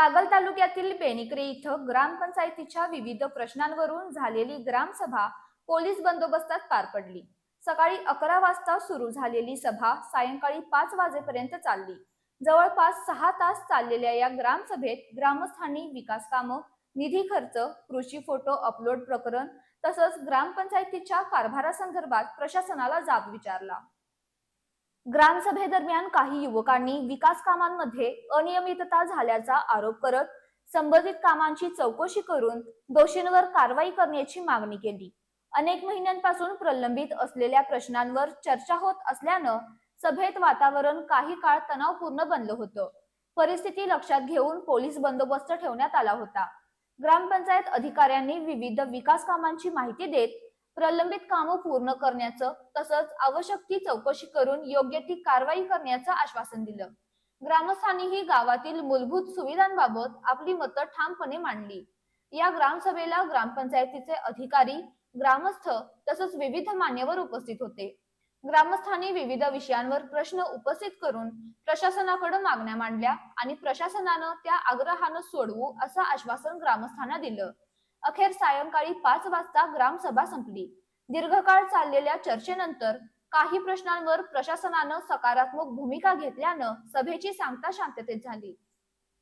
कागल तालुक्यातील बेनिक्रे इथं ग्रामपंचायतीच्या विविध प्रश्नांवरून झालेली ग्रामसभा पोलीस बंदोबस्तात पार पडली। सकाळी 11 वाजता सुरू झालेली सभा सायंकाळी 5 वाजेपर्यंत चालली। जवळपास 6 तास चाललेल्या या ग्रामसभेत ग्रामस्थांनी विकास कामं, निधी खर्च, कृषी फोटो अपलोड प्रकरण तसंच ग्रामपंचायतीच्या कारभारासंदर्भात प्रशासनाला जाब विचारला। ग्रामसभेदरम्यान काही युवकांनी विकास कामांमध्ये अनियमितता झाल्याचा आरोप करत संबंधित कामांची चौकशी करून दोषींवर कारवाई करण्याची मागणी केली। अनेक महिन्यांपासून प्रलंबित असलेल्या प्रश्नांवर चर्चा होत असल्यानं सभेत वातावरण काही काळ तणावपूर्ण बनलं होतं। परिस्थिती लक्षात घेऊन पोलीस बंदोबस्त ठेवण्यात आला होता। ग्रामपंचायत अधिकाऱ्यांनी विविध विकास कामांची माहिती देत प्रलंबित कामं पूर्ण करण्याचं तसंच आवश्यक ती चौकशी करून योग्य ती कारवाई करण्याचं आश्वासन दिलं। ग्रामस्थांनीही गावातील मूलभूत सुविधांबाबत आपली मतं ठामपणे मांडली। या ग्रामसभेला ग्रामपंचायतीचे अधिकारी, ग्रामस्थ तसंच विविध मान्यवर उपस्थित होते। ग्रामस्थांनी विविध विषयांवर प्रश्न उपस्थित करून प्रशासनाकडे मागण्या मांडल्या आणि प्रशासनानं त्या आग्रहानं सोडवू असं आश्वासन ग्रामस्थांना दिलं। अखेर सायंकाळी 5 वाजता ग्रामसभा संपली। दीर्घकाळ चाललेल्या चर्चेनंतर काही प्रश्नांवर प्रशासनानं सकारात्मक भूमिका घेतल्यानं सभेची सांगता शांततेत झाली।